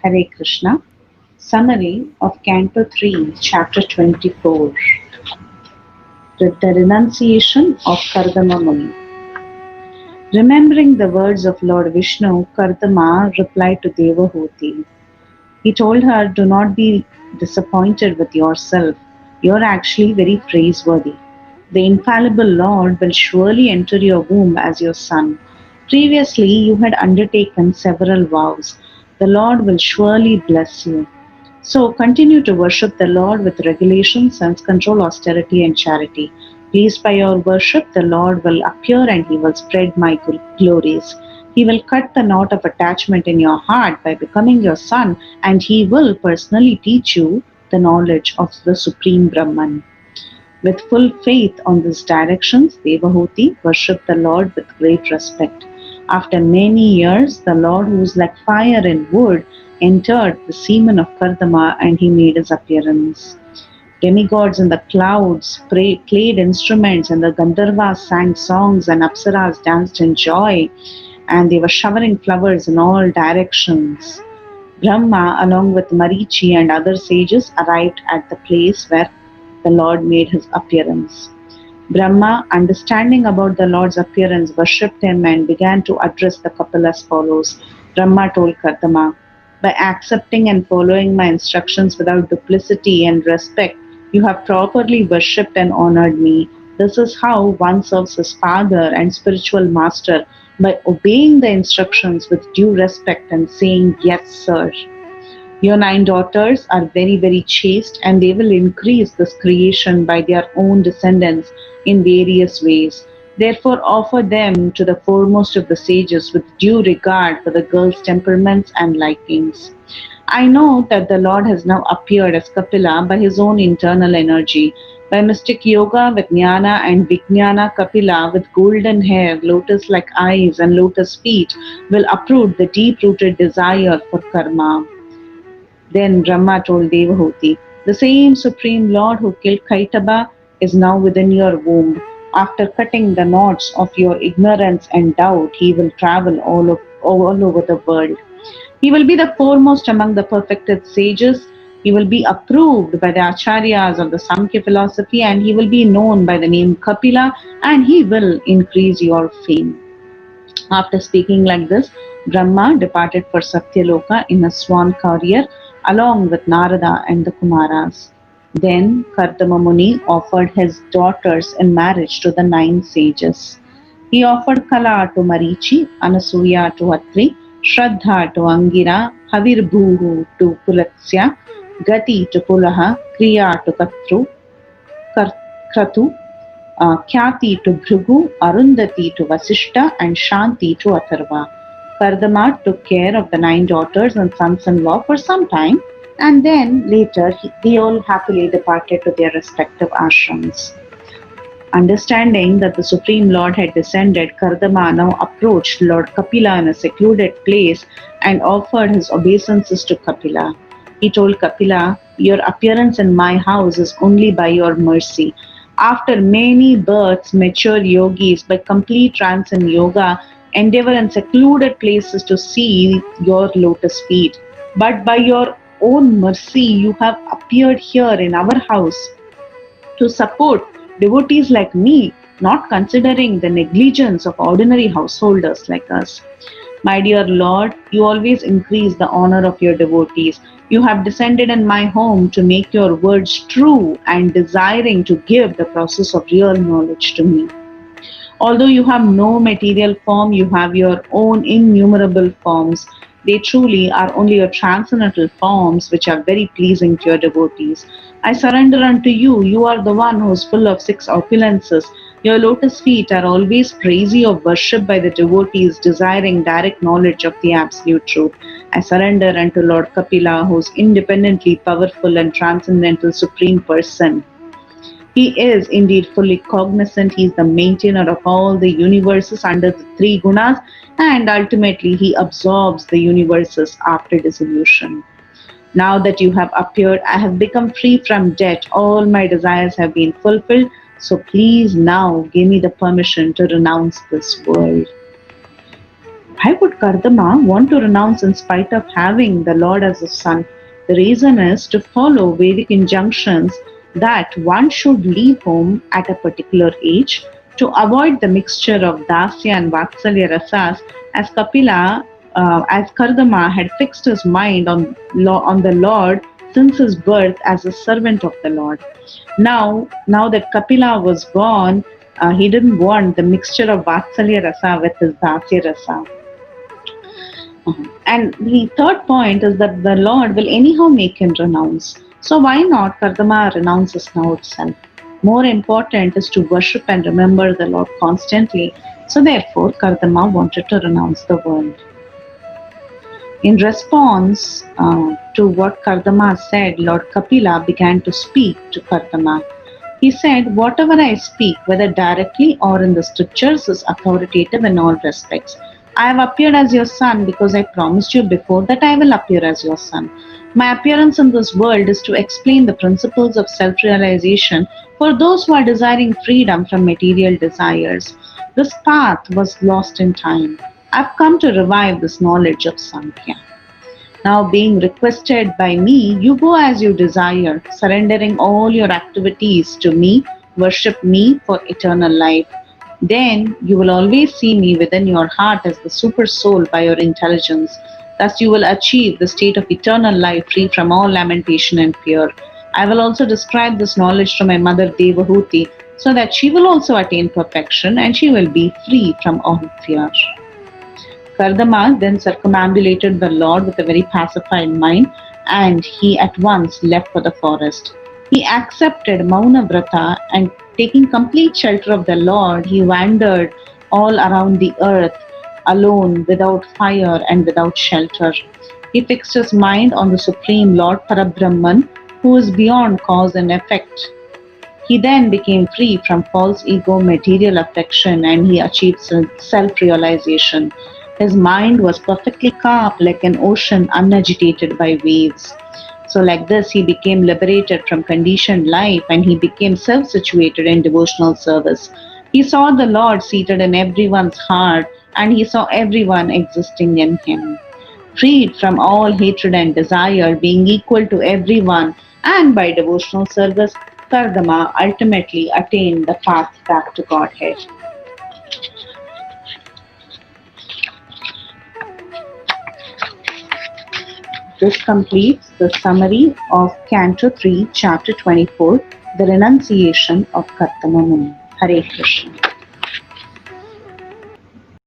Hare Krishna. Summary of Canto 3, Chapter 24. The Renunciation of Kardama Muni. Remembering the words of Lord Vishnu, Kardama replied to Devahuti. He told her, "Do not be disappointed with yourself. You are actually very praiseworthy. The infallible Lord will surely enter your womb as your son. Previously, you had undertaken several vows. The Lord will surely bless you. So continue to worship the Lord with regulation, sense control, austerity, and charity. Pleased by your worship, the Lord will appear and he will spread my glories. He will cut the knot of attachment in your heart by becoming your son, and he will personally teach you the knowledge of the Supreme Brahman." With full faith on these directions, Devahuti worshipped the Lord with great respect. After many years, the Lord, who is like fire and wood, entered the semen of Kardama and he made his appearance. Demigods in the clouds played instruments, and the Gandharvas sang songs, and Apsaras danced in joy, and they were showering flowers in all directions. Brahma, along with Marichi and other sages, arrived at the place where the Lord made his appearance. Brahma, understanding about the Lord's appearance, worshipped him and began to address the couple as follows. Brahma told Kardama, "By accepting and following my instructions without duplicity and respect, you have properly worshipped and honored me. This is how one serves his father and spiritual master, by obeying the instructions with due respect and saying, 'Yes, sir.' Your 9 daughters are very, very chaste, and they will increase this creation by their own descendants in various ways. Therefore, offer them to the foremost of the sages with due regard for the girls' temperaments and likings. I know that the Lord has now appeared as Kapila by his own internal energy. By mystic yoga with Jnana and Vijnana, Kapila with golden hair, lotus like eyes, and lotus feet will uproot the deep rooted desire for karma." Then Brahma told Devahuti, "The same Supreme Lord who killed Kaitaba is now within your womb. After cutting the knots of your ignorance and doubt, he will travel all over the world. He will be the foremost among the perfected sages. He will be approved by the acharyas of the Samkhya philosophy, and he will be known by the name Kapila, and he will increase your fame." After speaking like this, Brahma departed for Satyaloka in a swan courier along with Narada and the Kumaras. Then Kardama Muni offered his daughters in marriage to the 9 sages. He offered Kala to Marichi, Anasuya to Atri, Shraddha to Angira, Havirbhuhu to Pulatsya, Gati to Pulaha, Kriya to Kratu, Khyati to Bhrigu, Arundhati to Vasishta, and Shanti to Atharva. Kardama took care of the 9 daughters and sons-in-law for some time, and then later they all happily departed to their respective ashrams. Understanding that the Supreme Lord had descended, Kardama now approached Lord Kapila in a secluded place and offered his obeisances to Kapila. He told Kapila, "Your appearance in my house is only by your mercy. After many births, mature yogis, by complete trance in yoga, endeavor in secluded places to see your lotus feet. But by your own mercy, you have appeared here in our house to support devotees like me, not considering the negligence of ordinary householders like us. My dear Lord, you always increase the honor of your devotees. You have descended in my home to make your words true and desiring to give the process of real knowledge to me. Although you have no material form, you have your own innumerable forms. They truly are only your transcendental forms which are very pleasing to your devotees. I surrender unto you. You are the one who is full of 6 opulences. Your lotus feet are always praisey of worship by the devotees desiring direct knowledge of the absolute truth. I surrender unto Lord Kapila, who is independently powerful and transcendental supreme person. He is indeed fully cognizant. He is the maintainer of all the universes under the 3 gunas, and ultimately he absorbs the universes after dissolution. Now that you have appeared, I have become free from debt. All my desires have been fulfilled. So please now give me the permission to renounce this world." Why would Kardama want to renounce in spite of having the Lord as a son? The reason is to follow Vedic injunctions that one should leave home at a particular age to avoid the mixture of Dasya and Vatsalya rasas, as as Kardama had fixed his mind on the Lord since his birth as a servant of the Lord. Now that Kapila was born, he didn't want the mixture of Vatsalya rasa with his Dasya rasa. And the third point is that the Lord will anyhow make him renounce. So why not Kardama renounces now itself? More important is to worship and remember the Lord constantly. So therefore, Kardama wanted to renounce the world. In response to what Kardama said, Lord Kapila began to speak to Kardama. He said, "Whatever I speak, whether directly or in the scriptures, is authoritative in all respects. I have appeared as your son because I promised you before that I will appear as your son. My appearance in this world is to explain the principles of self realization for those who are desiring freedom from material desires. This path was lost in time. I've come to revive this knowledge of Sankhya. Now, being requested by me, you go as you desire, surrendering all your activities to me, worship me for eternal life. Then you will always see me within your heart as the super soul by your intelligence. Thus, you will achieve the state of eternal life free from all lamentation and fear. I will also describe this knowledge to my mother Devahuti so that she will also attain perfection and she will be free from all fear." Kardama then circumambulated the Lord with a very pacified mind, and he at once left for the forest. He accepted Mauna Vrata, and taking complete shelter of the Lord, he wandered all around the earth alone, without fire and without shelter. He fixed his mind on the Supreme Lord Parabrahman, who is beyond cause and effect. He then became free from false ego, material affection, and he achieved self realization. His mind was perfectly calm like an ocean unagitated by waves. So, like this, he became liberated from conditioned life and he became self situated in devotional service. He saw the Lord seated in everyone's heart and he saw everyone existing in him. Freed from all hatred and desire, being equal to everyone, and by devotional service, Kardama ultimately attained the path back to Godhead. This completes the summary of Canto 3, Chapter 24, The Renunciation of Kartama Muni. Hare Krishna.